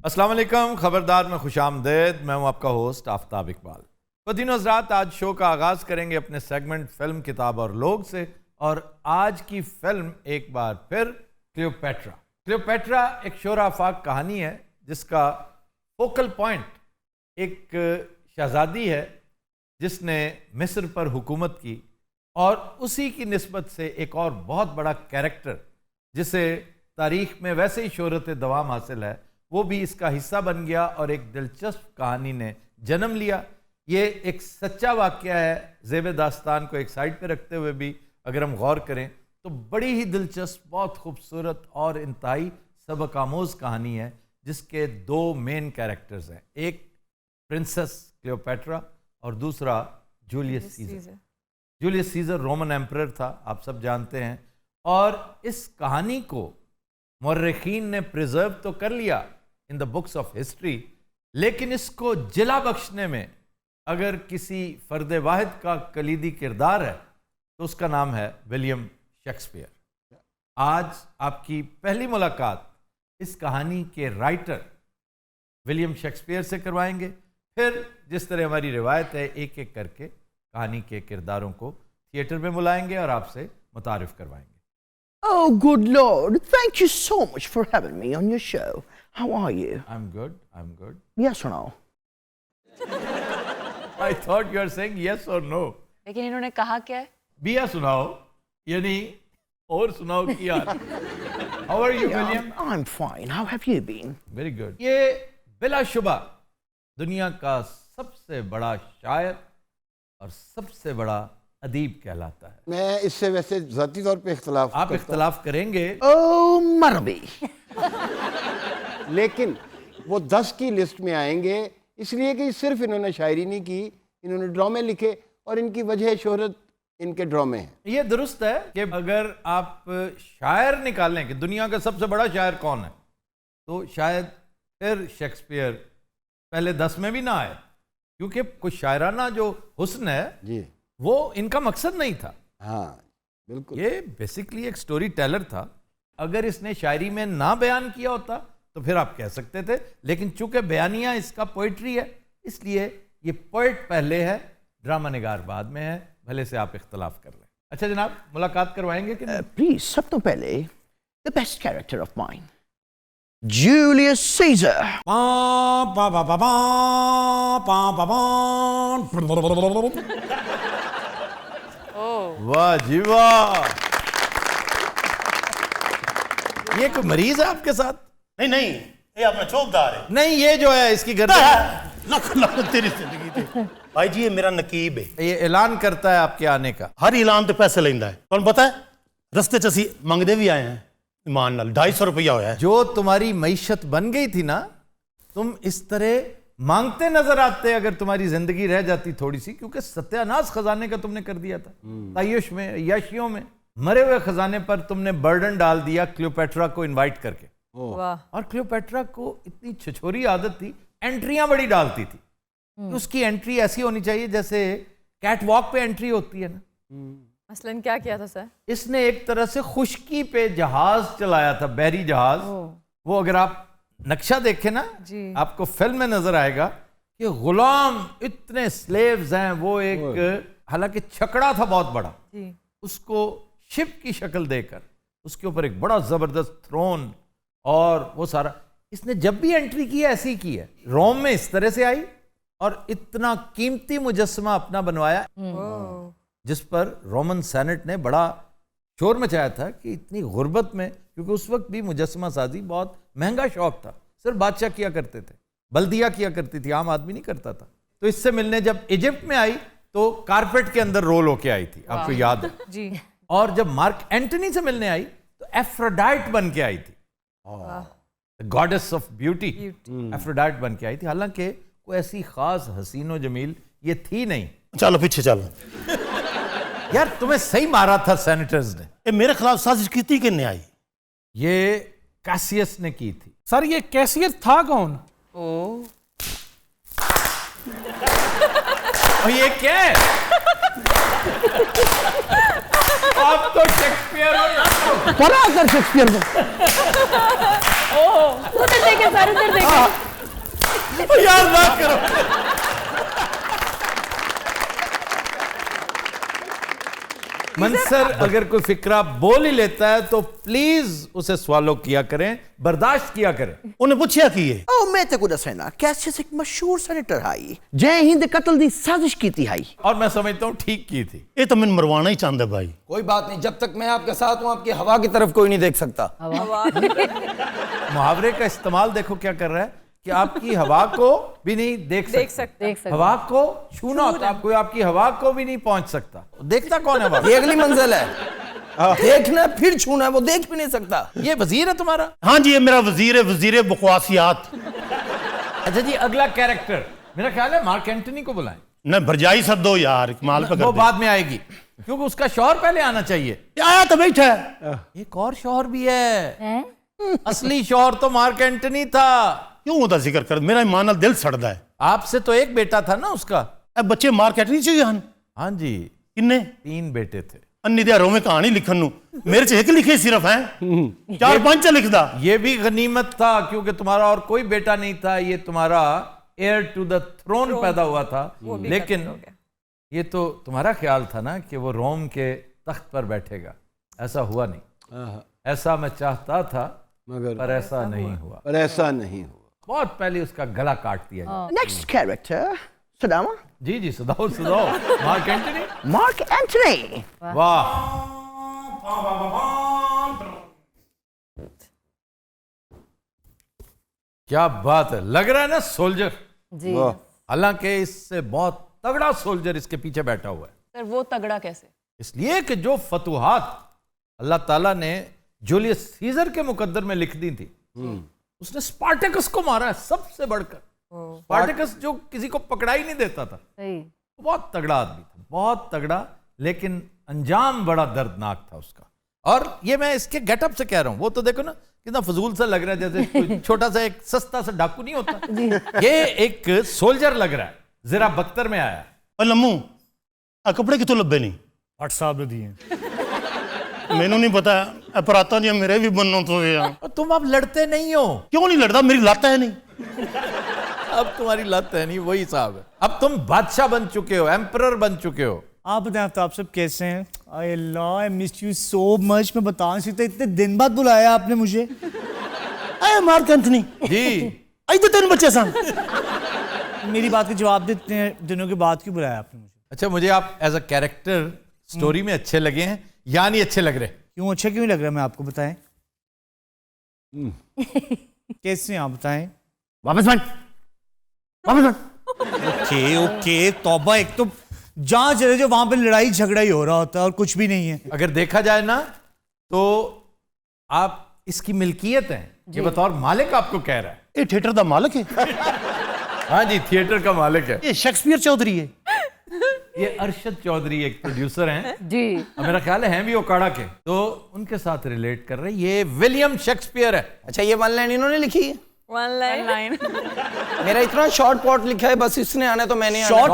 अस्सलाम वालेकुम, खबरदार में खुशामदेद। मैं हूं आपका होस्ट आफ्ताब इकबाल। वदीन हज़रात, आज शो का आगाज़ करेंगे अपने सेगमेंट फिल्म, किताब और लोग से। और आज की फिल्म एक बार फिर क्लियोपेट्रा। क्लियोपेट्रा एक शोर-आफाक कहानी है जिसका फोकल पॉइंट एक शहजादी है जिसने मिस्र पर हुकूमत की, और उसी की निस्बत से एक और बहुत बड़ा कैरेक्टर जिसे तारीख़ में वैसे ही शोहरत दवाम हासिल है, वो भी इसका हिस्सा बन गया और एक दिलचस्प कहानी ने जन्म लिया। ये एक सच्चा वाक़या है। ज़ेब दास्तान को एक साइड पे रखते हुए भी अगर हम गौर करें तो बड़ी ही दिलचस्प, बहुत खूबसूरत और इंतहाई सबक आमोज़ कहानी है जिसके दो मेन कैरेक्टर्स हैं, एक प्रिंसेस क्लियोपेट्रा और दूसरा Julius Caesar. Julius Caesar Roman emperor था, आप सब जानते हैं। और इस कहानी को मुर्रिखीन ने प्रिजर्व तो कर लिया in the books of history, लेकिन इसको जिला बख्शने में अगर किसी फ़र्द वाहिद का कलीदी किरदार है तो उसका नाम है विलियम शेक्सपियर। आज आपकी पहली मुलाकात इस कहानी के राइटर विलियम शेक्सपियर से करवाएंगे। फिर जिस तरह हमारी रिवायत है, एक एक करके कहानी के किरदारों को थिएटर में बुलाएंगे और आपसे मुतारिफ करवाएंगे। Oh, good Lord. Thank you so much for having me on your show. How are you? I'm good. I'm good. Yes or no? I thought you were saying yes or no. लेकिन इन्होंने कहा क्या है? बिया सुनाओ, यानी और सुनाओ की यार। How are you, William? I'm fine. How have you been? Very good. ये बिलाशुबा दुनिया का सबसे बड़ा शायर और सबसे बड़ा अदीब कहलाता है। मैं इससे वैसे ज़ाती तौर पे इख्तलाफ आप इख्तलाफ करेंगे? Oh, Marby. लेकिन वो 10 की लिस्ट में आएंगे इसलिए कि सिर्फ इन्होंने शायरी नहीं की, इन्होंने ड्रामे लिखे और इनकी वजह शोहरत इनके ड्रामे हैं। ये दुरुस्त है कि अगर आप शायर निकालें कि दुनिया का सबसे बड़ा शायर कौन है, तो शायद फिर शेक्सपियर पहले 10 में भी ना आए, क्योंकि कुछ शायराना जो हुस्न है जी, वो इनका मकसद नहीं था। हाँ बिल्कुल, ये बेसिकली एक स्टोरी टेलर था। अगर इसने शायरी में ना बयान किया होता तो फिर आप कह सकते थे, लेकिन चूंकि बयानिया इसका पोइट्री है इसलिए ये पोइट पहले है, ड्रामा निगार बाद में है, भले से आप इख्तलाफ कर लें। अच्छा जनाब, मुलाकात करवाएंगे कि नहीं? Please, सबसे पहले, the best character of mine, Julius Caesar. वाह जी वाह! ये कोई मरीज है आपके साथ? नहीं नहीं, ये अपना चौकदार है। नहीं, ये जो है इसकी गर्दन। लख तेरी जिंदगी ते भाई जी, ये मेरा नकीब है। ये ऐलान करता है आपके आने का। हर ऐलान ते पैसे लेंदा है। तुहानू पता है रस्ते च असी मंगदे भी आए हैं ईमान नाल। 250 रुपया होया है। जो तुम्हारी मईशत बन गई थी ना, तुम इस तरह मांगते नजर आते अगर तुम्हारी जिंदगी रह जाती थोड़ी सी, क्योंकि सत्यानाश खजाने का तुमने कर दिया था। तायुश में, याशियों में मरे हुए खजाने पर तुमने बर्डन डाल दिया क्लियोपेट्रा को इनवाइट करके। वाह। और क्लियोपेट्रा को इतनी छिछोरी आदत थी, एंट्रियां बड़ी डालती थी कि उसकी एंट्री ऐसी होनी चाहिए जैसे कैट वॉक पे एंट्री होती है ना। मसलन क्या किया था सर? इसने एक तरह से खुश्की पे जहाज चलाया था, बहरी जहाज। वो अगर आप नक्शा देखें ना जी, आपको फिल्म में नजर आएगा कि गुलाम इतने स्लेव्स हैं। वो एक हालांकि छकड़ा था बहुत बड़ा जी, उसको शिप की शक्ल देकर उसके ऊपर एक बड़ा जबरदस्त थ्रोन और वो सारा। इसने जब भी एंट्री की है ऐसी ही की है। रोम में इस तरह से आई और इतना कीमती मुजस्समा अपना बनवाया जिस पर रोमन सेनेट ने बड़ा शोर मचाया था कि इतनी गुर्बत में, क्योंकि उस वक्त भी मुजस्समा साजी बहुत महंगा शौक था, सिर्फ बादशाह किया करते थे, बल्दिया किया करती थी, आम आदमी नहीं करता था। तो इससे मिलने जब इजिप्ट में आई तो कारपेट के अंदर रोल होके आई थी, आपको याद है जी। और जब मार्क एंटनी से मिलने आई तो एफ्रोडाइट बन के आई थी, गॉडेस ऑफ ब्यूटी। एफ्रोडाइट बन के आई थी, हालांकि कोई ऐसी खास हसीनो जमील ये थी नहीं। चलो पीछे चलो यार तुम्हें सही मारा था सेनेटर्स ने। ये मेरे खिलाफ साजिश की किन्ने आई? ये कैसियस ने की थी। सर ये कैसियस था कौन? और ये क्या है? आप तो शेक्सपियर हो। पढ़ा कर शेक्सपियर को। उधर देखे सर, उधर देखे। यार ना करो। मंसर अगर कोई फिक्रा बोल ही लेता है तो प्लीज उसे स्वालो किया करें, बर्दाश्त किया करें। उन्हें पूछया की है ओ मैं ते को दसना कैसियस एक मशहूर सेनेटर हाई जय हिंद कत्ल दी साजिश की थी हाई। और मैं समझता हूं ठीक की थी। ये तो मैंने मरवाना ही चाहता भाई। कोई बात नहीं, जब तक मैं आपके साथ हूं आपकी हवा की तरफ कोई नहीं देख सकता। मुहावरे का इस्तेमाल देखो क्या कर रहा है कि आपकी हवा को भी नहीं देख सकते। हवा को छूना होता है, कोई आपकी हवा को भी नहीं पहुंच सकता। देखता कौन है हवा? ये अगली मंजिल है। देखना फिर छूना है, वो देख भी नहीं सकता। ये वजीर है तुम्हारा? हाँ जी, ये मेरा वजीर है, वजीर बकवासियात। अच्छा जी, अगला कैरेक्टर मेरा ख्याल है मार्क एंटनी को बुलाएं। न भरजाई सद दो यार, कमाल पे वो कर बाद में आएगी क्योंकि उसका शौहर पहले आना चाहिए। आया तो बैठा है। एक और शौहर भी है। असली शौहर तो मार्क एंटनी था। क्यों होता जिक्र कर, मेरा ईमान नाल दिल सड़दा है। आपसे तो एक बेटा था ना उसका? अब बच्चे मार्केट नहीं चाहिए हन। हाँ जी, किन्ने 3 बेटे थे। अन्नी दिहारों में कहानी लिखन नू मेरे से एक लिखे सिर्फ हैं, 4-5 लिखदा। ये भी गनीमत था क्योंकि तुम्हारा और कोई बेटा नहीं था, ये तुम्हारा एयर टू द थ्रोन पैदा हुआ था। लेकिन ये तो तुम्हारा ख्याल था ना कि वो रोम के तख्त पर बैठेगा, ऐसा हुआ नहीं। ऐसा मैं चाहता था मगर पर ऐसा नहीं हुआ। पर ऐसा नहीं हुआ। बहुत पहले उसका गला काट दिया गया। Next character Sudama. जी जी, सुधाओ सुधाओ। Mark Antony. Mark Antony. वाह, क्या बात है, लग रहा है ना सोल्जर। जी हालांकि इससे बहुत तगड़ा सोल्जर इसके पीछे बैठा हुआ है। सर वो तगड़ा कैसे? इसलिए कि जो फतूहात अल्लाह ताला ने जूलियस सीजर के मुकद्दर में लिख दी थी, उसने स्पार्टकस को मारा है सबसे बढ़कर। स्पार्टकस जो किसी को पकड़ा ही नहीं देता था। सही। वो बहुत तगड़ा आदमी था, बहुत तगड़ा, लेकिन अंजाम बड़ा दर्दनाक था उसका। और ये मैं इसके गेटअप से कह रहा हूं, वो तो देखो ना कितना फजूल सा लग रहा है, जैसे कोई छोटा सा एक सस्ता सा डाकू नहीं होता। ये एक सोल्जर लग रहा है, जरा बख्तर में आया। और लम्मू आ कपड़े कितों लब्बे नहीं? व्हाट्सएप ने दिए। मैनू नहीं पता, अपराधा जी मेरे भी बननो तो यार। और तुम अब लड़ते नहीं हो। क्यों नहीं लड़ता, मेरी लाता है नहीं। अब तुम्हारी लत है नहीं, वही साहब है। अब तुम बादशाह बन चुके हो, एम्परर बन चुके हो। आप बताएं आफ्ताब साहब कैसे हैं? आई Allah, I miss you so much. मैं बता नहीं सकता, इतने दिन बाद बुलाया आपने मुझे। अरे मार्क एंथनी जी, आई तो 3 बच्चे सन। मेरी बात का जवाब देते हैं, दिनों के बाद क्यों बुलाया आपने मुझे? अच्छा, मुझे आप एज अ कैरेक्टर स्टोरी में अच्छे लगे हैं या नहीं अच्छे लग रहे? क्यों अच्छा क्यों लग रहा है, मैं आपको बताएं। कैसे हैं आप बताएं? वापस बन, वापस बन। ओके ओके, तौबा। एक तो जहां चले जो वहां पे लड़ाई झगड़ा ही हो रहा होता है और कुछ भी नहीं है। अगर देखा जाए ना तो आप इसकी मिल्कियत हैं, ये बतौर मालिक आपको कह रहा है। ये थिएटर का मालिक है? हाँ जी, थिएटर का मालिक है। ये शेक्सपियर चौधरी है? ये अरशद चौधरी एक प्रोड्यूसर हैं, जी और मेरा ख्याल है भी ओकाड़ा के, तो उनके साथ रिलेट कर रहे हैं। ये विलियम शेक्सपियर है। अच्छा, ये 1 लाइन इन्होंने लिखी है? 1 लाइन। मेरा इतना शॉर्ट पॉट लिखा है, बस इसने आना तो मैंने आना। Short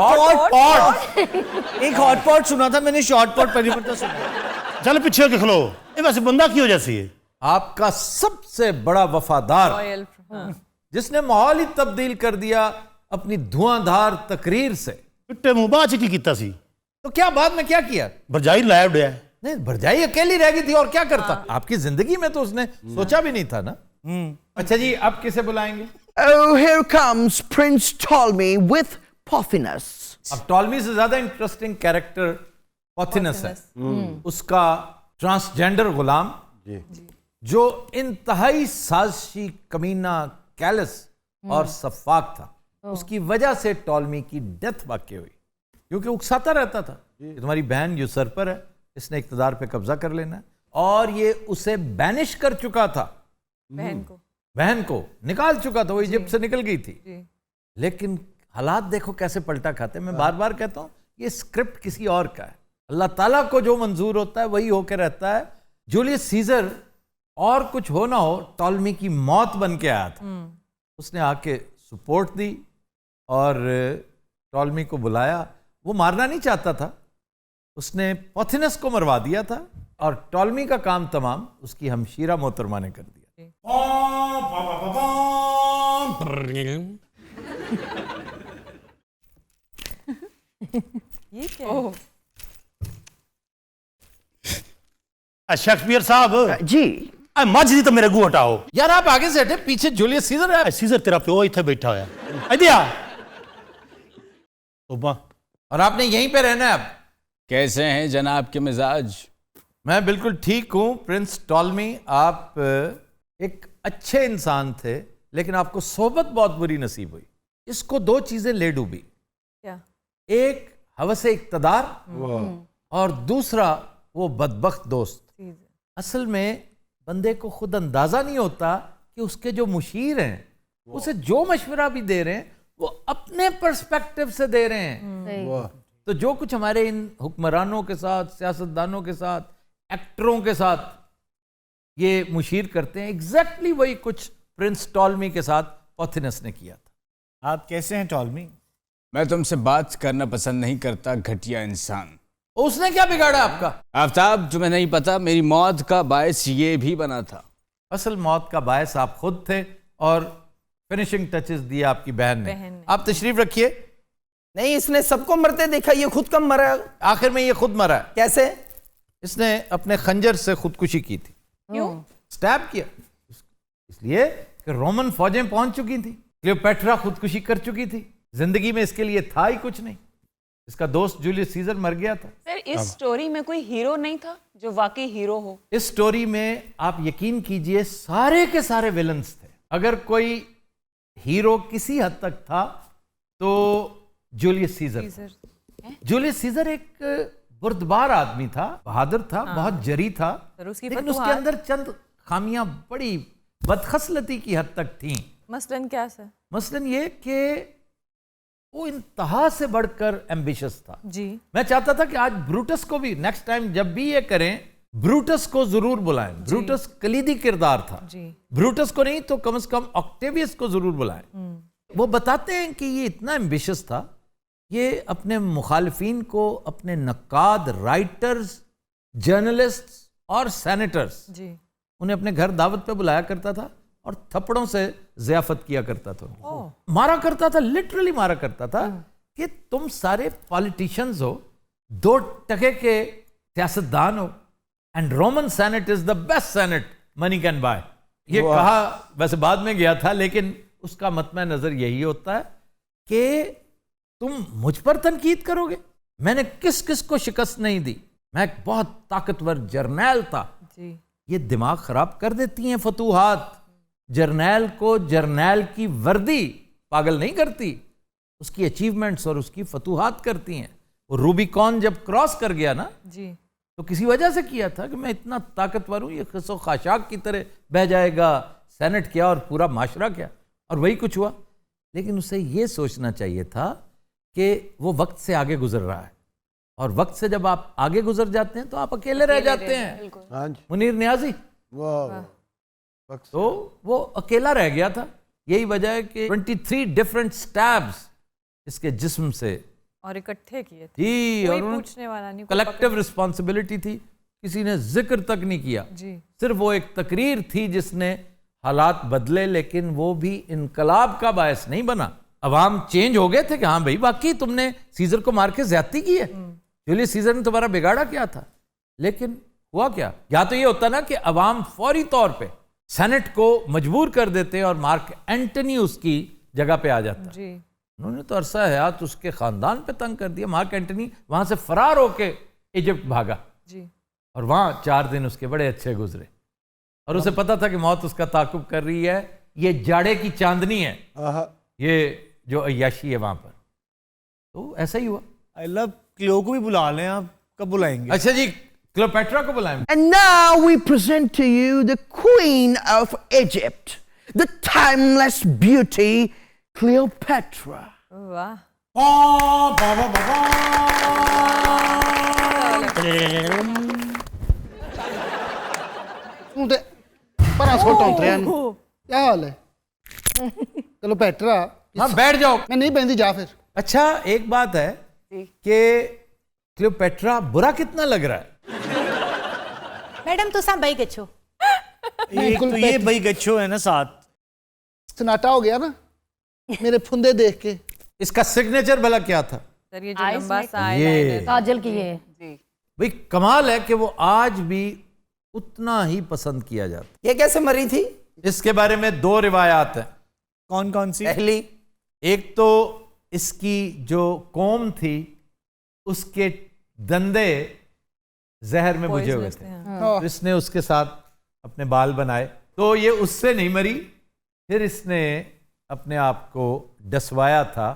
pot. एक हॉट पॉट सुना था मैंने, शॉर्ट पॉट पहली बार सुना। चल पीछे के खलो। ये वैसे बंदा क्यों जैसी है? आपका सबसे बड़ा वफादार, रॉयल। जिसने माहौल ही तब्दील कर दिया अपनी धुआंधार तकरीर से। पिट्टे मुंह बाच की कीता सी? तो क्या बाद में क्या किया? भरजाई लाया उड़िया। नहीं, भरजाई अकेली रह गई थी और क्या करता। आपकी जिंदगी में तो उसने सोचा भी नहीं था ना। अच्छा जी, अब किसे बुलाएंगे? Oh, here comes Prince Ptolemy with Pothinus. अब टॉलमी से ज्यादा इंटरेस्टिंग कैरेक्टर पॉथिनस है। उसका ट्रांसजेंडर गुलाम जो इंतहाई साजिशी, कमीना, कैलस और सफाक था। उसकी वजह से टॉलमी की डेथ वाकई हुई, क्योंकि उकसाता रहता था कि तुम्हारी बहन यूसर्पर है, इसने इक्तदार पे कब्जा कर लेना है। और ये उसे बैनिश कर चुका था, बहन को निकाल चुका था, वो इजिप्ट से निकल गई थी। लेकिन हालात देखो कैसे पलटा खाते। मैं बार बार कहता हूं, ये स्क्रिप्ट किसी और का है। अल्लाह ताला को जो मंजूर होता है वही होकर रहता है। जूलियस सीजर और कुछ हो ना हो, टॉलमी की मौत बन के आया था। उसने आके सपोर्ट दी और टॉलमी को बुलाया। वो मारना नहीं चाहता था, उसने पॉथिनस को मरवा दिया था और टॉलमी का काम तमाम उसकी हमशीरा मोहतरमा ने कर दिया। शेक्सपियर साहब जी मज दी तो मेरे गू हटाओ यार आप आगे से हटे, पीछे जूलियस सीजर है। सीजर तेरा प्यो इतने बैठा होया इधर आ तोबा और आपने यहीं पे रहना है अब। कैसे हैं जनाब के मिजाज? मैं बिल्कुल ठीक हूं प्रिंस टॉलमी। आप एक अच्छे इंसान थे, लेकिन आपको सोबत बहुत बुरी नसीब हुई। इसको दो चीजें ले डूबी, क्या? एक हवस इक्तदार और दूसरा वो बदबख्त दोस्त। असल में बंदे को खुद अंदाजा नहीं होता कि उसके जो मुशीर हैं उसे जो मशवरा भी दे रहे हैं वो अपने पर्सपेक्टिव से दे रहे हैं। तो जो कुछ हमारे इन हुक्मरानों के साथ, सियासतदानों के साथ, एक्टरों के साथ ये मुशीर करते हैं, एग्जैक्टली वही कुछ प्रिंस टॉलमी के साथ पॉथिनस ने किया था। आप कैसे हैं टॉलमी? मैं तुमसे बात करना पसंद नहीं करता, घटिया इंसान। उसने क्या बिगाड़ा आपका? आफ्ताब, तुम्हें नहीं पता मेरी मौत का बायस ये भी बना था। असल मौत का बायस आप खुद थे और फिनिशिंग टचेस दिया आपकी बहन ने। आप तशरीफ रखिए। नहीं, इसने सबको मरते देखा, ये खुद कब मरा? आखिर में ये खुद मरा है। कैसे? इसने अपने खंजर से खुदकुशी की थी। क्यों? स्टैब किया इसलिए कि रोमन फौजें पहुंच चुकी थी, क्लियोपेट्रा खुदकुशी कर चुकी थी। जिंदगी में इसके लिए था ही कुछ नहीं। इसका दोस्त जूलियस सीजर मर गया था। सर, इस स्टोरी में कोई हीरो नहीं था जो वाकई हीरो हो? इस स्टोरी में आप यकीन कीजिए सारे के सारे विलन्स थे। अगर कोई हीरो किसी हद तक था तो जूलियस सीजर। जूलियस सीजर एक बुर्दबार आदमी था, बहादुर था, बहुत जरी था, लेकिन उसके अंदर चंद खामियां बड़ी बदखसलती की हद तक थीं। मसलन क्या सर? मसलन ये कि वो इंतहा से बढ़कर एम्बिशियस था। जी। मैं चाहता था कि आज ब्रूटस को भी नेक्स्ट टाइम जब भी ये करें, ब्रूटस को जरूर बुलाएं। ब्रूटस कलीदी किरदार था। जी। ब्रूटस को नहीं तो कम से कम ऑक्टेवियस को जरूर बुलाएं। वो बताते हैं कि ये इतना एम्बिशियस था, ये अपने मुखालिफिन को, अपने नक्काद, राइटर्स, जर्नलिस्ट और सेनेटर्स, जी, उन्हें अपने घर दावत पे बुलाया करता था और थप्पड़ों से ज़ियाफत किया करता था। मारा करता था, लिटरली मारा करता था कि तुम सारे पॉलिटिशियंस हो, 2 टके के सियासतदान हो, and Roman senate is the best senate money can buy. ये कहा वैसे बाद में गया था, लेकिन उसका मतम नजर यही होता है कि तुम मुझ पर तनकीद करोगे। मैंने किस किस को शिकस्त नहीं दी। मैं एक बहुत ताकतवर जर्नैल था। जी। ये दिमाग खराब कर देती हैं फतूहात। जर्नैल को जर्नैल की वर्दी पागल नहीं करती, उसकी अचीवमेंट्स और उसकी फतूहात करती हैं। वो रूबिकॉन जब क्रॉस कर गया ना, जी, तो किसी वजह से किया था कि मैं इतना ताकतवर हूं, ये खिस्सो खाशाक की तरह बह जाएगा। सेनेट क्या और पूरा माशरा क्या, और वही कुछ हुआ। लेकिन उसे ये सोचना चाहिए था कि वो वक्त से आगे गुजर रहा है, और वक्त से जब आप आगे गुजर जाते हैं तो आप अकेले रह जाते हैं। हाँ जी, मुनीर नियाजी, वाह, तो वो अकेला रह गया था। यही वजह है कि 23 डिफरेंट स्टैब्स इसके जिस्म से, और इकट्ठे किए थे। जी, कोई और पूछने वाला नहीं, कोई कलेक्टिव रिस्पॉन्सिबिलिटी थी, किसी ने जिक्र तक नहीं किया। जी। सिर्फ वो एक तकरीर थी जिसने हालात बदले, लेकिन वो भी इनकलाब का बायस नहीं बना। अवाम चेंज हो गए थे कि हाँ भाई वाकई तुमने सीजर को मार के ज्यादती की है, जूलियस सीजर ने तुम्हारा बिगाड़ा क्या था। लेकिन हुआ क्या? या तो ये होता ना कि अवाम फौरी तौर पे सेनेट को मजबूर कर देते और मार्क एंटनी उसकी जगह पे आ जाता। जी। उन्होंने तो अरसा हयात उसके खानदान पे तंग कर दिया। मार्क एंटनी वहां से फरार होके इजिप्ट भागा, जी, और वहां 4 दिन उसके बड़े अच्छे गुजरे, और उसे पता था कि मौत उसका ताकुब कर रही है। ये जाड़े की चांदनी है, ये जो अय्याशी है वहां पर। तो ऐसा ही हुआ। आई लव क्लियो को भी बुला लें, आप कब बुलाएंगे? अच्छा जी, क्लियोपेट्रा को बुलाएं। And now we present to you the Queen of Egypt, the timeless beauty, Cleopatra. वाह। ਤੂੰ ਤੇ ਪਰਾਂ ਸੁੱਟ ਉਤਰਿਆ ਨੂੰ ਕੀ ਹਾਲ ਹੈ ਚਲੋ ਪੈਟਰਾ हाँ बैठ जाओ। मैं नहीं बहती जा फिर अच्छा एक बात है कि क्लियोपेट्रा बुरा कितना लग रहा है। मैडम तुसा बई गच्छो। एक तो ये भाई गच्छो है ना साथ, सन्नाटा हो गया ना मेरे फुंदे देख के। इसका सिग्नेचर भला क्या था? सर ये जो लंबा सा ये eyeliner काजल की है जी भाई कमाल है कि वो आज भी उतना ही पसंद किया जाता ये कैसे मरी थी? है। इसके बारे में दो रिवायात हैं। कौन कौन सी? पहली एक तो इसकी जो कोम थी उसके दंदे जहर में बुझे हुए थे, तो इसने उसके साथ अपने बाल बनाए, तो ये उससे नहीं मरी। फिर इसने अपने आप को डसवाया था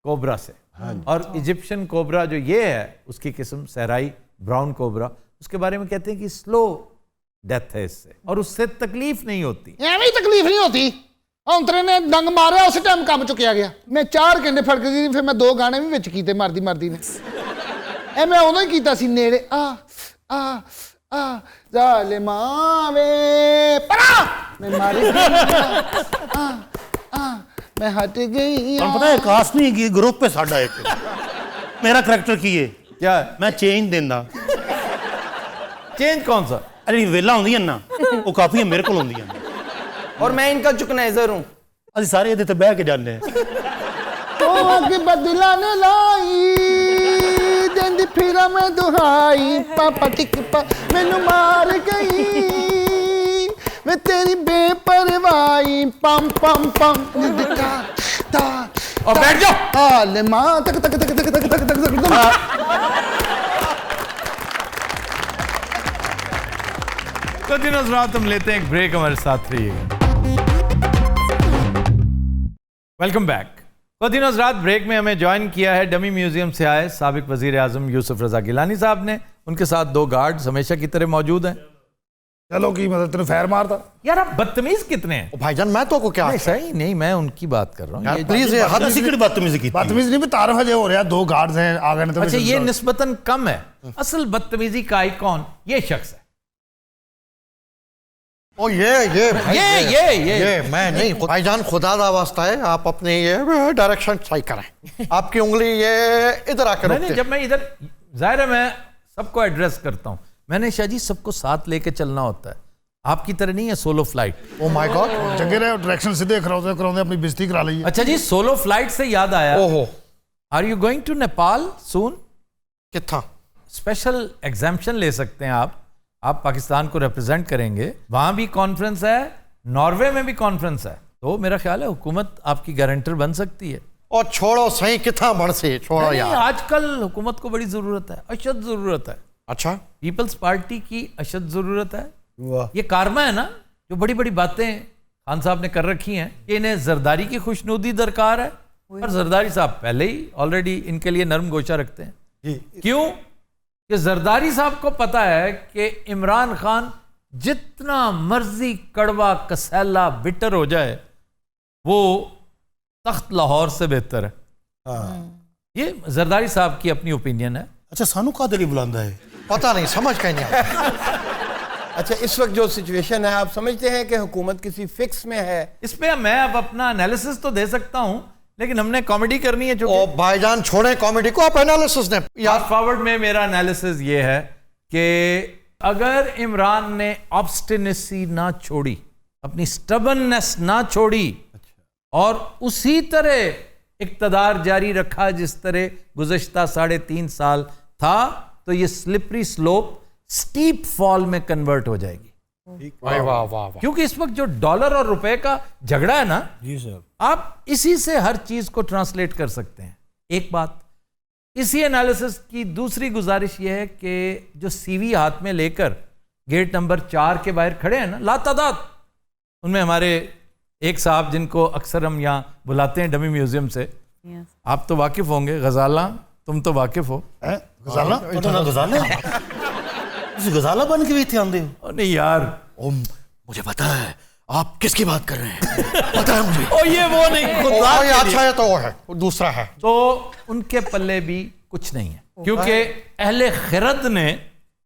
कोबरा से, और इजिप्शियन कोबरा जो ये है उसकी किस्म सहराई ब्राउन कोबरा, उसके बारे में कहते हैं कि स्लो डेथ है इससे, और उससे तकलीफ नहीं होती। ਐਵੇਂ ਹੀ ਤਕਲੀਫ ਨਹੀਂ ਹੁੰਦੀ। ਔਂਤਰੇ ਨੇ ਡੰਗ ਮਾਰਿਆ ਉਸੇ ਟਾਈਮ ਕੰਮ ਚੁੱਕਿਆ ਗਿਆ। ਮੈਂ 4 ਘੰਟੇ ਫੜਕ ਗਈ, ਫਿਰ ਮੈਂ 2 ਗਾਣੇ ਵੀ ਵਿੱਚ ਕੀਤੇ ਮਰਦੀ ਨੇ। ਇਹ ਮੈਂ ਉਦੋਂ ਹੀ ਕੀਤਾ ਸੀ ਨੇੜੇ ਆ ਜ਼ਾਲਿਮਾ ਵੇ ਪਰਾ ਮੈਂ ਮਰ ਗਈ मैं हट गई। ਤੁਹਾਨੂੰ ਪਤਾ ਹੈ ਕਾਸ ਨਹੀਂ ਹੈਗੀ ਗਰੁੱਪ ਹੈ ਸਾਡਾ ਇੱਕ। ਮੇਰਾ ਕਰੈਕਟਰ ਕੀ ਹੈ? क्या है? ਮੈਂ ਚੇਂਜ ਦਿੰਦਾ। चेंज कौन सा? ਅਰੇ ਵੇਲਾ ਹੁੰਦੀਆਂ ਨਾ ਉਹ ਕਾਫੀ ਮੇਰੇ ਕੋਲ ਹੁੰਦੀਆਂ ਨੇ। और मैं इनका चुकनेजर हूँ। ਅਸੀਂ ਸਾਰੇ ਇਹਦੇ ਤੇ ਬਹਿ ਕੇ ਜਾਂਦੇ ਹਾਂ। ਉਹ ਅੱਗ ਬਦਲਾ ਨੇ ਲਾਈ ਦਿੰਦੀ ਫਿਰਾਂ ਮੈਂ ਦੁਹਾਈ ਪਾਪਾ ਟਿਕ ਪਾ ਮੈਨੂੰ ਮਾਰ ਗਈ ਮੈਂ ਤੇਰੀ ਬੇਪਰਵਾਹੀ ਪਮ ਪਮ ਪਮ ਨਿਦਕਾ ਤਾ और बैठ जाओ। ਹਾਲੇ ਮਾਂ ਤਕ ਤਕ ਤਕ ਤਕ ਤਕ ਤਕ ਤਕ तो दिन रात हम लेते हैं एक ब्रेक, हमारे साथ रहिएगा। Welcome back. तो दिन रात ब्रेक में हमें ज्वाइन किया है डमी म्यूजियम से आए साबिक वजीर आजम यूसुफ रजा गिलानी साहब ने। उनके साथ 2 गार्ड्स हमेशा की तरह मौजूद हैं। ਚਲੋ ਕੀ ਮਤਲਬ ਤੈਨੂੰ ਫੈਰ ਮਾਰਦਾ यार आप बदतमीज कितने हैं? ਭਾਈਜਾਨ ਮੈਂ तो को क्या नहीं, सही नहीं, मैं उनकी बात कर रहा हूँ। ये- प्लीज ये हद ਅਸੀਂ ਕਿਹੜੀ ਬਦਤਮੀਜ਼ੀ ਕੀਤੀ? बदतमीज नहीं भी तारफ है हो रहा 2 गार्ड्स हैं आ गए तो अच्छा ये निस्बतन कम है, असल बदतमीजी का आइकॉन ये शख्स है। ओ ये ये मैं नहीं भाईजान खुदा दा वास्ता है आप अपने ये डायरेक्शन सही करें आपकी उंगली ये इधर आकर नहीं, जब मैं इधर जाहिर है मैं सबको एड्रेस करता हूँ, मैंने शाह जी सबको साथ लेके चलना होता है, आपकी तरह नहीं है solo flight. Oh my god चंगे रहे डायरेक्शन सीधे कराओ अपनी बेइज्जती करा ली। अच्छा जी सोलो फ्लाइट से याद आया, ओहो are you going to Nepal soon? कितना स्पेशल एग्जाम्पशन ले सकते हैं आप पाकिस्तान को रिप्रेजेंट करेंगे, वहां भी कॉन्फ्रेंस है, नॉर्वे में भी कॉन्फ्रेंस है, तो मेरा ख्याल है हुकूमत आपकी गारंटर बन सकती है। और छोड़ो सही कितना बड़ से छोड़ो नहीं, यार आजकल हुकूमत को बड़ी जरूरत है, अशद जरूरत है। अच्छा पीपल्स पार्टी की अशद जरूरत है। ये कारमा है ना जो बड़ी बड़ी बातें खान साहब ने कर रखी हैं कि इन्हें जरदारी की खुशनुदी दरकार है, और जरदारी साहब पहले ही ऑलरेडी इनके लिए नरम गोशा रखते हैं। क्यों कि जरदारी साहब को पता है कि इमरान खान जितना मर्जी कड़वा कसैला बिटर हो जाए वो तख्त लाहौर से बेहतर है। ये जरदारी साहब की अपनी ओपिनियन है। अच्छा सानू कादे लिए बुलांदा है? पता नहीं समझ कहीं नहीं आता। अच्छा इस वक्त जो सिचुएशन है आप समझते हैं कि हुकूमत किसी फिक्स में है? इस पे मैं अब अपना एनालिसिस तो दे सकता हूं, लेकिन हमने कॉमेडी करनी है। ओ भाईजान छोड़े कॉमेडी को, आप एनालिसिस ने फास्ट फॉरवर्ड में मेरा एनालिसिस ये है कि अगर इमरान ने ऑब्स्टिनेसी ना छोड़ी, अपनी स्टबननेस ना छोड़ी, और उसी तरह इक्तदार जारी रखा जिस तरह गुज़श्ता 3.5 साल था, तो ये स्लिपरी स्लोप स्टीप फॉल में कन्वर्ट हो जाएगी। वाह वाह वाह क्योंकि इस वक्त जो डॉलर और रुपए का झगड़ा है ना जी सर, आप इसी से हर चीज को ट्रांसलेट कर सकते हैं। एक बात, इसी एनालिसिस की दूसरी गुजारिश यह है कि जो सीवी हाथ में लेकर गेट नंबर 4 के बाहर खड़े हैं ना लातादाद, उनमें हमारे एक साहब जिनको अक्सर हम यहाँ बुलाते हैं डमी म्यूजियम से, आप तो वाकिफ होंगे, गजाला तुम तो वाकिफ हो। गजाला इतना गजाला ਤੁਸੀਂ गजाला बन के भी थे आंदे हो? नहीं यार मुझे पता है आप किसकी बात कर रहे हैं पता है मुझे। ओ ये वो नहीं, खुदा और ये के लिए। अच्छा है तो वो है, वो दूसरा है। तो उनके पल्ले भी कुछ नहीं है, क्योंकि अहले खिरद ने,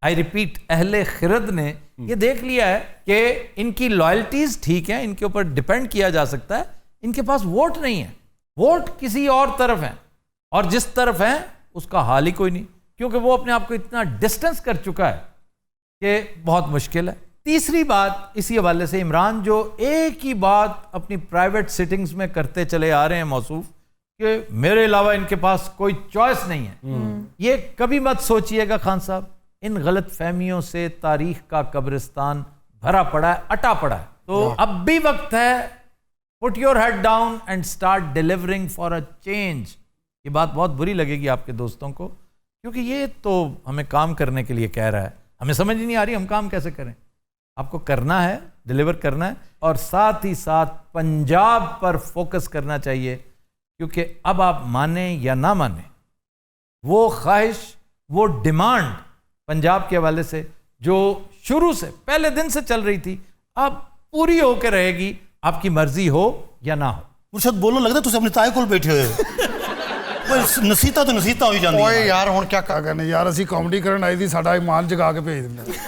आई रिपीट अहले खिरद ने ये देख लिया है कि इनकी लॉयल्टीज ठीक है, इनके ऊपर डिपेंड किया जा सकता है, इनके पास वोट नहीं है, वोट किसी और तरफ है, और जिस तरफ है उसका हाल ही कोई नहीं, क्योंकि वो अपने आप को इतना डिस्टेंस कर चुका है कि बहुत मुश्किल है। तीसरी बात इसी हवाले से, इमरान जो एक ही बात अपनी प्राइवेट सिटिंग्स में करते चले आ रहे हैं मौसूफ, कि मेरे अलावा इनके पास कोई चॉइस नहीं है। ये कभी मत सोचिएगा खान साहब, इन गलत फहमियों से तारीख का कब्रिस्तान भरा पड़ा है, अटा पड़ा है। तो अब भी वक्त है, put your head down and start delivering for a change. ये बात बहुत बुरी लगेगी आपके दोस्तों को, क्योंकि ये तो हमें काम करने के लिए कह रहा है, हमें समझ नहीं आ रही हम काम कैसे करें। आपको करना है, डिलीवर करना है, और साथ ही साथ पंजाब पर फोकस करना चाहिए, क्योंकि अब आप माने या ना माने, वो ख्वाहिश, वो डिमांड पंजाब के हवाले से जो शुरू से पहले दिन से चल रही थी, अब पूरी होकर रहेगी, आपकी मर्जी हो या ना हो। मुर्शद बोलो, लगता तुम अपने ताए कोल बैठे हो। नसीता तो नसीता हो जाती ਓਏ ਯਾਰ ਹੁਣ ਕੀ ਕਰਨੇ ਯਾਰ, ਅਸੀਂ ਕਾਮੇਡੀ ਕਰਨ ਆਈ ਸੀ, ਸਾਡਾ ਇਮਾਨ ਜਗਾ ਕੇ ਭੇਜ ਦਿੰਦੇ।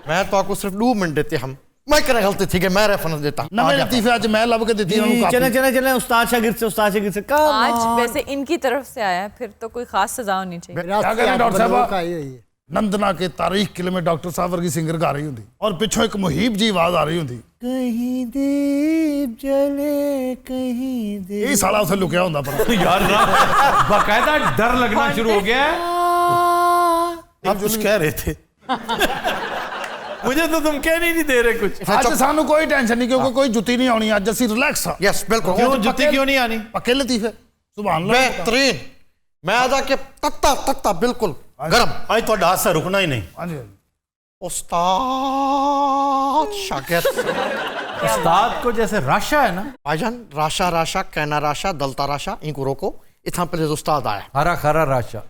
मैं तो आपको सिर्फ 2 मिनट देते हम, मैं करे गलती थी कि मैं रेफरेंस देता। ਨਵੇਂ ਲਤੀਫੇ ਅੱਜ ਮੈਂ ਲੱਭ ਕੇ ਦਿੱਤੀ ਇਹਨਾਂ ਨੂੰ चले ਕਾਪੀ। चले चले उस्ताद शागिर्द से काम आज वैसे इनकी तरफ से आया है, फिर तो कोई खास सजा होनी चाहिए। क्या कहते डॉक्टर साहब, नंदना के तारीख किले में डॉक्टर साहब वर्गी सिंगर गा रही होंगी और पिछों एक मुहीब जी आवाज आ रही होंगी, कहीं दीप जले कहीं दीप। यही साला उसे लुकिया होंदा पर यार ना, बाकायदा डर लगना शुरू हो गया है। आप कुछ कह रहे थे। मुझे तो तुम कह नहीं दे रहे कुछ। आज सानू कोई टेंशन नहीं, क्योंकि कोई जुत्ती नहीं आनी, आज असि रिलैक्स हां। यस बिल्कुल। क्यों जुत्ती क्यों नहीं आनी? पक्के लतीफे सुभान अल्लाह। बेहतरीन, मैं आदा के तत्ता तत्ता बिल्कुल गरम। आज तो हाथ से रुकना ही नहीं। हां जी उस्ताद शागिर्द। उस्ताद को जैसे राशा है ना, भाईजान, राशा राशा कहना राशा दलता राशा, इनको रोको। इतना पहले उस्ताद आया। हरा खरा राशा।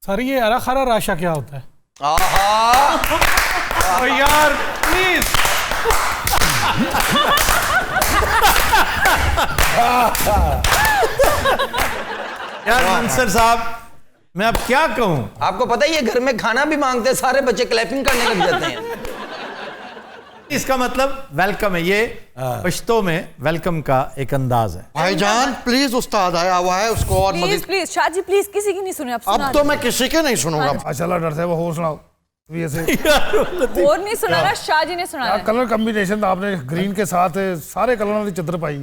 सर ये हरा खरा राशा क्या होता है? ओ यार प्लीज। यार मंसर साहब, मैं अब क्या कहूं? आपको पता ही है घर में खाना भी मांगते हैं, सारे बच्चे क्लैपिंग करने लग जाते हैं। इसका मतलब वेलकम है, ये पश्तो में वेलकम का एक अंदाज है। भाईजान प्लीज, उस्ताद आया हुआ है, उसको और please Majeed. Please Shah ji please, किसी की नहीं सुने, आप सुना अब तो मैं किसी के नहीं सुनूंगा। अच्छा डॉक्टर साहब और सुनाओ। भी ऐसे और नहीं सुनाना, शाह जी ने सुनाना है। कलर कॉम्बिनेशन आपने ग्रीन के साथ सारे कलरों की चदर पाई।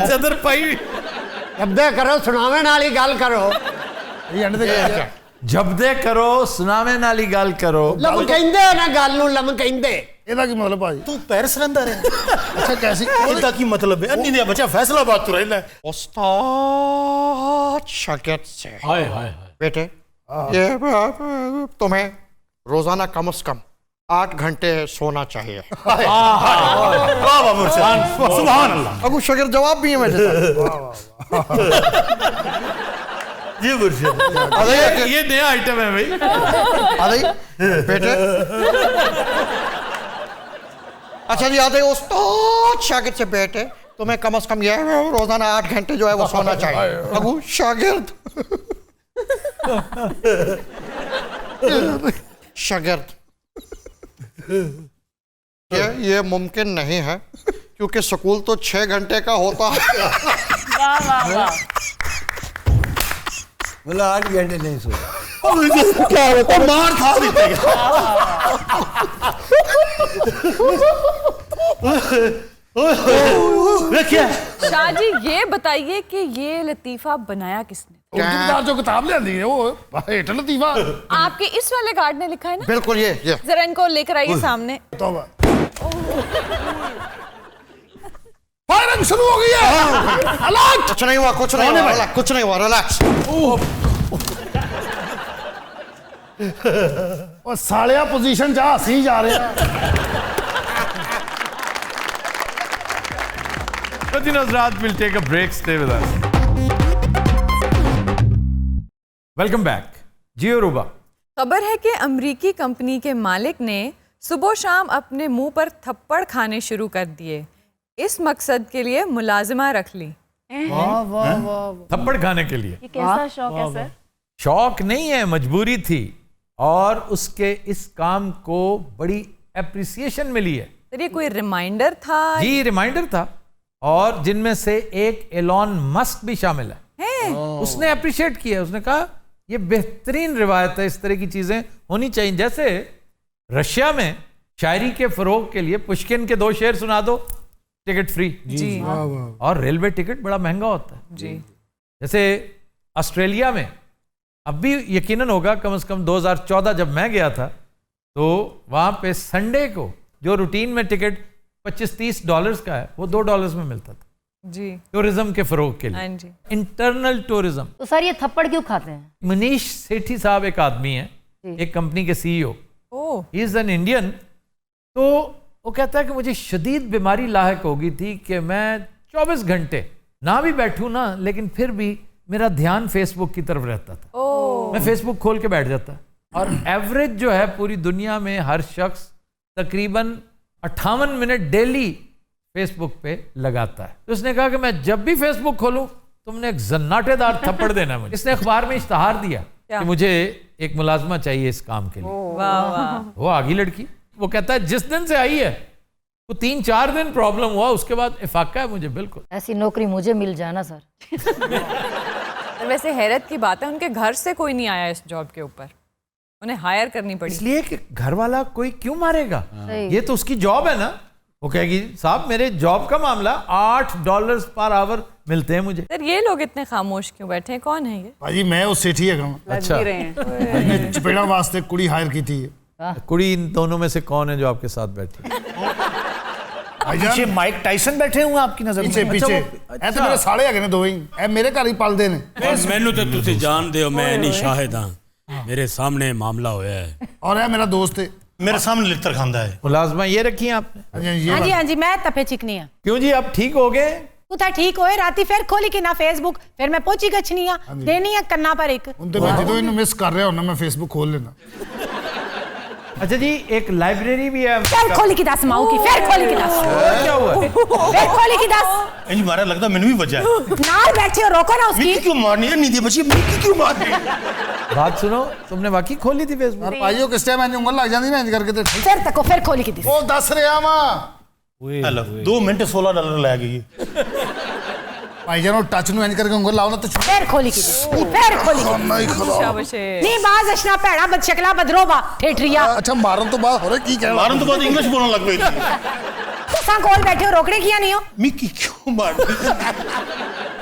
चदर पाई। जब्दे करो सुनावे नाली गल करो। ये एंड ते जब्दे करो सुनावे नाली गल करो। लम कहंदे ना गल नु लम कहंदे। ਇਹਦਾ ਕੀ ਮਤਲਬ ਭਾਜੀ? तू पेरिस रहंदा रहे। अच्छा कैसी ਇਹਦਾ ਕੀ मतलब है? अन्नी दे बच्चा फैसलाबाद तो रहंदा है। उस्ताद शागिर्द से, हाय हाय हाय। बेटे ये तुम्हें रोजाना कम से कम 8 घंटे सोना चाहिए। वाह वाह मुर्शद, सुभान अल्लाह। अबू शागिर्द जवाब भी है मैं देता। जी मुर्शद, ये नया आइटम है भाई। अरे बेटे, अच्छा जी आते उस्ताद शागिर्द से, बेटे तुम्हें कम से कम ये रोजाना 8 घंटे जो है वो सोना चाहिए। अबू शागिर्द शागिर्द, ये मुमकिन नहीं है, क्योंकि स्कूल तो 6 घंटे का होता है। वाह वाह वाह। बोला 8 घंटे नहीं सोए। क्या होता है? मार खा लेते हैं। देखिए शाह जी ये बताइए कि ये लतीफा बनाया किसने? उर्दू जो किताब ले आंदी है वो हेठ लतीफा। आपके इस वाले गार्ड ने लिखा है ना? बिल्कुल ये जरा इनको लेकर आइए सामने। तौबा। फायरिंग शुरू हो गई है। अलर्ट। कुछ नहीं हुआ, कुछ नहीं हुआ, कुछ नहीं हुआ, रिलैक्स। और सालिया पोजीशन जा हसी जा रहे हैं। We'll take a break. Stay with us. Welcome back. जियो रूबा। खबर है कि अमेरिकी कंपनी के मालिक ने सुबह शाम अपने मुंह पर थप्पड़ खाने शुरू कर दिए। इस मकसद के लिए मुलाजिमा रख ली। वाह वाह वाह। थप्पड़ खाने के लिए। ये कैसा शौक है सर? शौक नहीं है, मजबूरी थी, और उसके इस काम को बड़ी एप्रिसिएशन मिली है। सर ये कोई रिमाइंडर था? जी रिमाइंडर था, और जिनमें से एक एलॉन मस्क भी शामिल है। उसने अप्रिशिएट किया, उसने कहा ये बेहतरीन रिवायत है, इस तरह की चीजें होनी चाहिए। जैसे रशिया में शायरी के फरोग के लिए पुश्किन के 2 शेर सुना दो, टिकट फ्री जी और रेलवे टिकट बड़ा महंगा होता है जी। जैसे ऑस्ट्रेलिया में अब भी यकीनन होगा, कम से कम 2014 जब मैं गया था तो वहाँ पे संडे को जो रूटीन में टिकट $25-30 का है वो $2 में मिलता था जी। टूरिज्म के फरोग के लिए, हाँ जी। Internal tourism. तो सर ये थप्पड़ क्यों खाते हैं? मनीष सेठी साहब एक आदमी है, एक कंपनी के CEO, oh he is an Indian. तो वो कहता है कि मुझे शदीद बीमारी लायक हो गई थी कि मैं 24 घंटे ना भी बैठूं ना, लेकिन फिर भी मेरा ध्यान फेसबुक की तरफ रहता था। मैं फेसबुक खोल के बैठ जाता। और एवरेज जो है पूरी दुनिया में हर शख्स तकरीबन 58 मिनट डेली फेसबुक पे लगाता है। तो उसने कहा कि मैं जब भी फेसबुक खोलूं तुमने एक जन्नाटेदार थप्पड़ देना है मुझे। इसने अखबार में इश्तहार दिया कि मुझे एक मुलाजमा चाहिए इस काम के लिए। वाह वाह। वो आ गई लड़की। वो कहता है जिस दिन से आई है वो 3-4 दिन प्रॉब्लम हुआ, उसके बाद इफाका है मुझे बिल्कुल। ऐसी नौकरी मुझे मिल जाना सर। वैसे हैरत की बात है उनके घर से कोई नहीं आया इस जॉब के ऊपर, उन्हें हायर करनी पड़ी। इसलिए कि घर वाला कोई क्यों मारेगा, ये तो उसकी जॉब है ना। वो कहेगी साहब मेरे जॉब का मामला $8 पर आवर मिलते हैं मुझे। सर ये लोग इतने खामोश क्यों बैठे हैं, कौन है ये? भाजी मैं उस सेठी है। अच्छा, मैंने चपेड़ा वास्ते कुड़ी हायर की थी। कुड़ी इन दोनों में से कौन है जो आपके साथ बैठी? पीछे माइक टाइसन बैठे हुए आपकी नजर में? पीछे ऐ तो मेरे साले है ने दो ही ऐ मेरे घर ही पालदे ने। मैनू तो तुसी जानदे हो, मैं नहीं शाहिद हां, मेरे सामने मामला होया है। और है मेरा दोस्त है, मेरे सामने लित्र खांदा है। मुलाजमा ये रखी है आपने? हाँ जी हाँ जी, मैं तफे चिकनी है। क्यों जी आप ठीक हो गए? तू था ठीक होए राती फिर खोली कि ना फेसबुक, फिर मैं पहुंची गछनिया देनी है कन्ना पर एक। उनते मैं जो इन्हें मिस कर रहा हूं ना मैं फेसबुक खोल लेना। अच्छा जी एक लाइब्रेरी भी है। फिर खोली की दस माऊ की, फिर खोली की दस। क्या हुआ? फिर खोली की दस। इंज मारा लगता मैंने भी बचा है। नाल बैठे हो रोको ना उसकी। मिकी क्यों मारनी है नींद बची, मिकी क्यों मारनी है? बात सुनो, तुमने वाकई खोली थी फेसबुक? भाइयों किस टाइम मैंने उंगल लग जाती ना इंज करके। तो फिर तको फिर खोली की दस। ओ दस रहा वा। हेलो 2 मिनट $16 ले गई भाई जानो टच नु इंज करके उंगल लाओ ना तो फिर खोली की दस, फिर खोली की नहीं खराब नहीं बाज अशना पैड़ा बदशकला बदरोबा ठेठरिया। अच्छा मारन तो बाद हो रे की कह मारन तो बाद इंग्लिश बोलने लग गई तो सा कॉल बैठे हो रोकने किया नहीं हो? मिकी क्यों मार?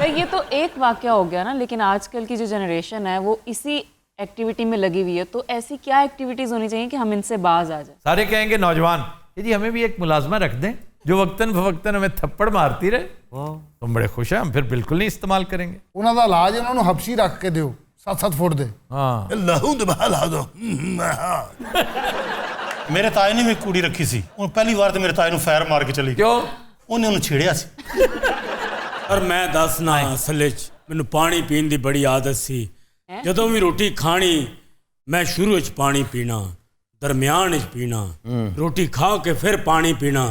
ये तो एक वाकया हो गया ना, लेकिन आजकल की जो जनरेशन है वो इसी एक्टिविटी में लगी हुई है। तो ऐसी क्या एक्टिविटीज होनी चाहिए कि हम इनसे बाज आ जाए? सारे कहेंगे नौजवान जी हमें भी एक मुलाजमा रख दें जो वक्तन फवक्तन हमें थप्पड़ मारती रहे। तुम बड़े खुश हैं, हम फिर बिल्कुल नहीं इस्तेमाल करेंगे। ਉਹਨਾਂ ਦਾ ਇਲਾਜ ਉਹਨਾਂ ਨੂੰ ਹਬਸ਼ੀ ਰੱਖ ਕੇ ਦਿਓ 7-7 ਫੁੱਟ ਦੇ। हाँ ਲਹੂ ਦਬਾ ਲਾ ਦੋ। ਮੇਰੇ ਤਾਏ ਨੇ ਵੀ ਕੁੜੀ ਰੱਖੀ ਸੀ, ਉਹ ਪਹਿਲੀ ਵਾਰ ਤੇ ਮੇਰੇ ਤਾਏ ਨੂੰ ਫਾਇਰ ਮਾਰ ਕੇ ਚਲੀ ਗਈ। क्यों? ਉਹਨੇ ਉਹਨੂੰ ਛੇੜਿਆ ਸੀ। ਪਰ ਮੈਂ ਦੱਸਣਾ ਅਸਲ 'ਚ ਮੈਨੂੰ ਪਾਣੀ ਪੀਣ ਦੀ ਬੜੀ ਆਦਤ ਸੀ। ਜਦੋਂ ਵੀ ਰੋਟੀ ਖਾਣੀ ਮੈਂ ਸ਼ੁਰੂ ਵਿੱਚ ਪਾਣੀ ਪੀਣਾ, ਦਰਮਿਆਨ ਵਿੱਚ ਪੀਣਾ, ਰੋਟੀ ਖਾ ਕੇ ਫਿਰ ਪਾਣੀ ਪੀਣਾ।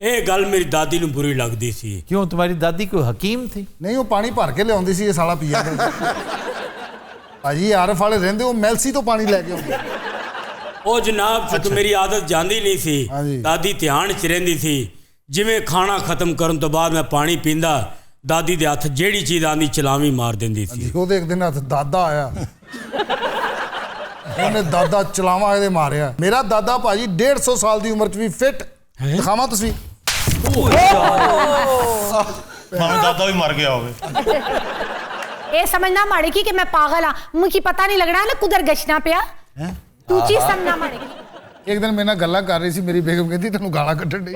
ਇਹ ਗੱਲ ਮੇਰੀ ਦਾਦੀ ਨੂੰ ਬੁਰੀ ਲੱਗਦੀ ਸੀ। क्यों तुम्हारी दादी कोई हकीम थी? ਨਹੀਂ ਉਹ ਪਾਣੀ ਭਰ ਕੇ ਲਿਆਉਂਦੀ ਸੀ, ਇਹ ਸਾਲਾ ਪੀਆ ਕਰਦਾ। ਭਾਜੀ ਆਰਫ ਵਾਲੇ ਰਹਿੰਦੇ ਉਹ ਮੈਲਸੀ ਤੋਂ ਪਾਣੀ ਲੈ ਕੇ ਆਉਂਦੇ। ਉਹ ਜਨਾਬ ਚੁੱਕ ਮੇਰੀ ਆਦਤ ਜਾਂਦੀ ਨਹੀਂ ਸੀ। ਦਾਦੀ ਧਿਆਨ 'ਚ ਰਹਿੰਦੀ ਸੀ। ਜਿਵੇਂ ਖਾਣਾ ਖਤਮ ਕਰਨ ਤੋਂ ਬਾਅਦ ਮੈਂ ਪਾਣੀ ਪੀਂਦਾ, ਦਾਦੀ ਦੇ ਹੱਥ ਜਿਹੜੀ ਚੀਜ਼ ਆਂਦੀ ਚਲਾਵੀਂ ਮਾਰ ਦਿੰਦੀ ਸੀ। ਉਹਦੇ ਇੱਕ ਦਿਨ ਹੱਥ ਦਾਦਾ ਆਇਆ, ਉਹਨੇ ਦਾਦਾ ਚਲਾਵਾ ਇਹਦੇ ਮਾਰਿਆ। ਮੇਰਾ ਦਾਦਾ ਭਾਜੀ 150 ਸਾਲ ਦੀ ਉਮਰ 'ਚ ਵੀ ਫਿੱਟ। ਦਿਖਾਵਾਂ ਤੁਸੀਂ? ਭਾਵੇਂ ਦਾਦਾ ਵੀ ਮਰ ਗਿਆ ਹੋਵੇ। ये समझना मारेगी कि मैं पागल हाँ, मुझे पता नहीं लग रहा ना कुदर गचना पिया। तू चीज समझना मारेगी। एक दिन मेरे नाल गल्लां कर रही सी, मेरी बेगम कहती तेनू गालां कड्ढण दी।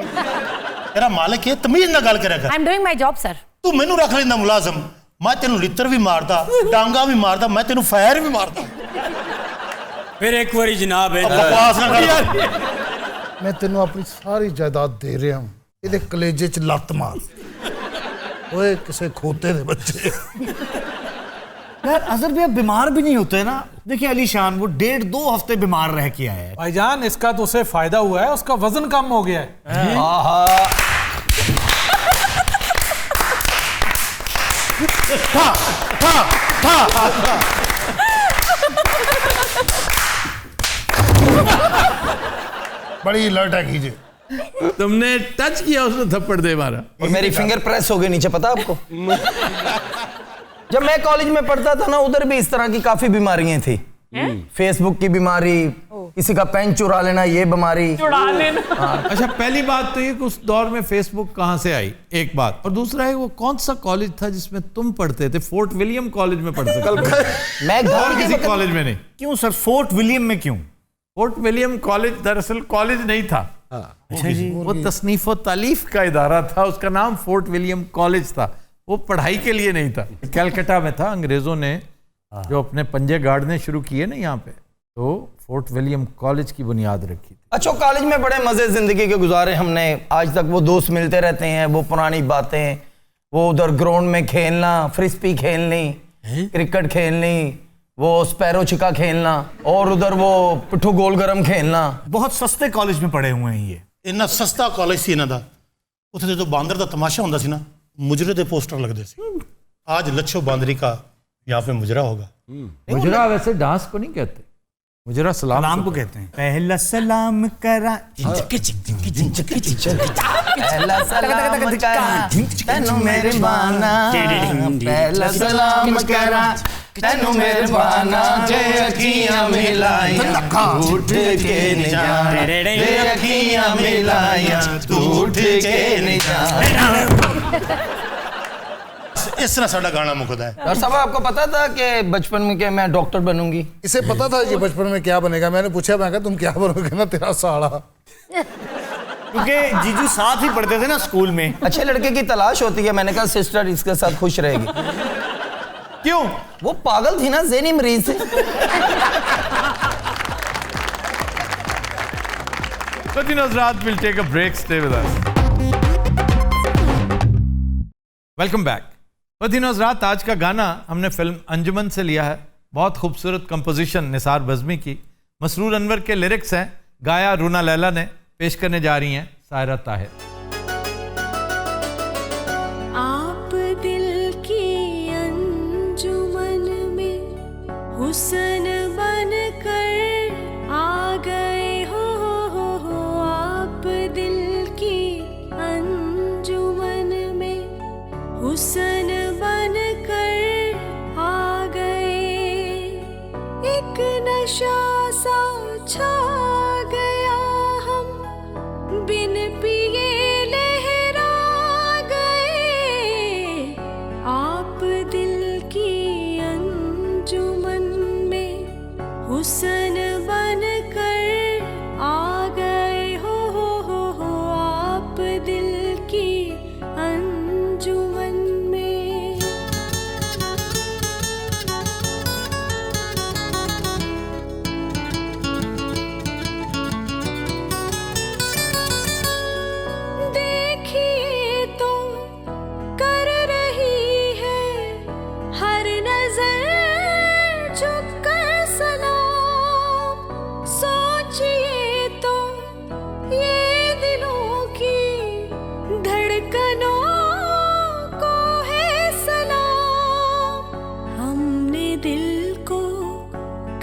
तेरा मालिक है, तमीज नाल गल करया कर। I am doing my job sir. तू मैनू रख लेंदा मुलाजम, मैं तेनू लित्र भी मारदा, डांगा भी मारदा, मैं तेनू फायर भी मारदा। फिर एक बारी जनाब है बकवास ना कर। मैं तेनू अपनी सारी जायदाद दे रहा हूं, ਇਹਦੇ कलेजे च लत मार। ओए किसे खोते दे बच्चे। यार अजहर भैया बीमार भी नहीं होते ना। देखिए अलीशान वो 1.5-2 हफ्ते बीमार रह के आया है। भाईजान इसका तो उसे फायदा हुआ है, उसका वजन कम हो गया है। बड़ी अलर्ट है कीजिए। तुमने टच किया उसने थप्पड़ दे मारा। और मेरी फिंगर प्रेस हो गई नीचे, पता आपको? जब मैं कॉलेज में पढ़ता था ना उधर भी इस तरह की काफी बीमारियां थी। फेसबुक की बीमारी, किसी का पेन चुरा लेना, ये बीमारी चुरा लेना। अच्छा, पहली बात तो ये कि उस दौर में फेसबुक कहाँ से आई, एक बात, और दूसरा है वो कौन सा कॉलेज था जिसमें तुम पढ़ते थे? फोर्ट विलियम कॉलेज में पढ़ते थे? मैं और किसी कॉलेज में नहीं। क्यों सर, फोर्ट विलियम में क्यों? फोर्ट विलियम कॉलेज दरअसल कॉलेज नहीं था। अच्छा जी। वो तसनीफ और तालीफ का इदारा था, उसका नाम फोर्ट विलियम कॉलेज था, वो पढ़ाई के लिए नहीं था। कलकत्ता में था, अंग्रेजों ने जो अपने पंजे गाड़ने शुरू किए ना यहाँ पे, तो फोर्ट विलियम कॉलेज की बुनियाद रखी थी। अच्छा, कॉलेज में बड़े मजे जिंदगी के गुजारे हमने, आज तक वो दोस्त मिलते रहते हैं, वो पुरानी बातें, वो उधर ग्राउंड में खेलना, फ्रिस्पी खेलनी, क्रिकेट खेलनी, वो स्पैरो छिका खेलना, और उधर वो पिट्ठू गोल गरम खेलना। बहुत सस्ते कॉलेज में पढ़े हुए हैं ये। ਇੰਨਾ ਸਸਤਾ ਕਾਲਜ ਸੀ ਇਹਨਾਂ ਦਾ, ਉੱਥੇ ਜਦੋਂ ਬਾਂਦਰ ਦਾ ਤਮਾਸ਼ਾ ਹੁੰਦਾ ਸੀ ਨਾ, ਮੁਜਰੇ ਦੇ ਪੋਸਟਰ ਲੱਗਦੇ ਸੀ। आज लच्छो बांदरी का यहाँ पे मुजरा होगा। मुजरा वैसे डांस को नहीं कहते, मुजरा सलाम को कहते हैं। पहला सलाम करा, पहला सलाम करा तेनू मेरे बाना, पहला सलाम करा तेनू मेरे बाना, जे अखियां मिलाइयां उठ के नहीं जाना, जे अखियां मिलाइयां तू उठ के नहीं जाना। इस तरह साडा गाना मुकदा है। डॉक्टर साहब, आपको पता था कि बचपन में कि मैं डॉक्टर बनूंगी? इसे पता था कि बचपन में क्या बनेगा? मैंने पूछा, मैं कहा तुम क्या बनोगे ना, तेरा साला। क्योंकि जीजू साथ ही पढ़ते थे ना स्कूल में। अच्छे लड़के की तलाश होती है, मैंने कहा सिस्टर इसके साथ खुश रहेगी। क्यों? वो पागल थी ना, ज़हनी मरीज थी। We'll take a break. Stay with us. Welcome back. हज़रात, आज का गाना हमने फिल्म अंजुमन से लिया है। बहुत खूबसूरत कंपोजिशन निसार बज़मी की, मसरूर अनवर के लिरिक्स हैं, गाया रूना लैला ने, पेश करने जा रही हैं सायरा ताहिर। आप दिल की अंजुमन में हुस्न बन कर आ गए हो, आप दिल की अंजुमन में हुस्न बन कर आ गए, एक नशा सा छा गया, हम बिन पिए लहरा गए, आप दिल की अंजुमन में हुस्न बन कर आ गए हो, आप दिल की अंजुमन में। देखिए तो कर रही है हर नजर झुक कर सलाम, सोचिए तो ये दिलों की धड़कनों को है सलाम, हमने दिल को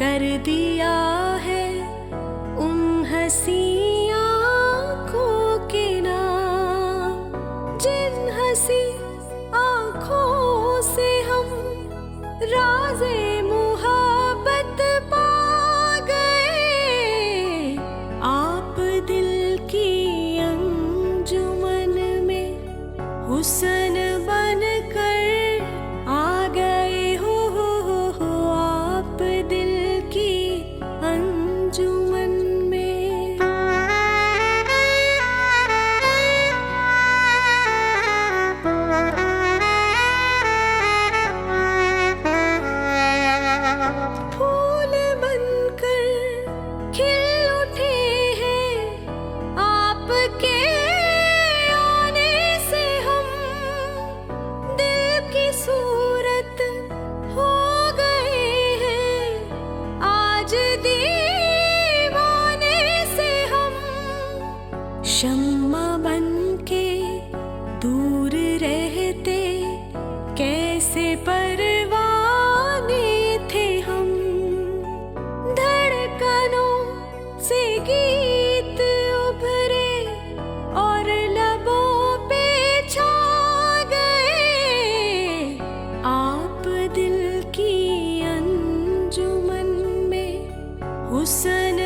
कर दिया है उन हंसी आँखों के नाम, जिन हंसी आँखों से हम राज़े मुहब्बत पा गए, आप दिल की अंजुमन में हुस्न बन कर आ गए हो, आप दिल की अंजुमन में। फूल बनकर खिल उठे हैं आपके आने से हम, दिल की सूरत हो गए हैं आज दीवाने से हम, शम्मा बनके दूर रहते कैसे परवाने थे हम, धड़कनों से गीत उभरे और लबों पे छा गए, आप दिल की अंजुमन में हुस्न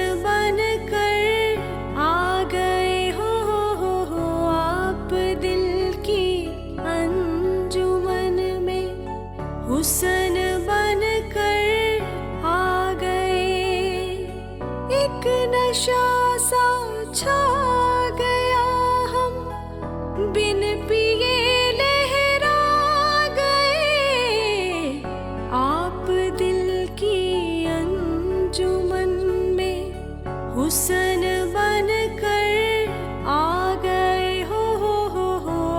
छा गया हम बिन पिए लहरा गए आप दिल की अंजुमन में हुस्न बन कर आ गए हो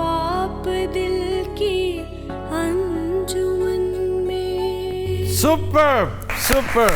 आप दिल की अंजुमन में। Super super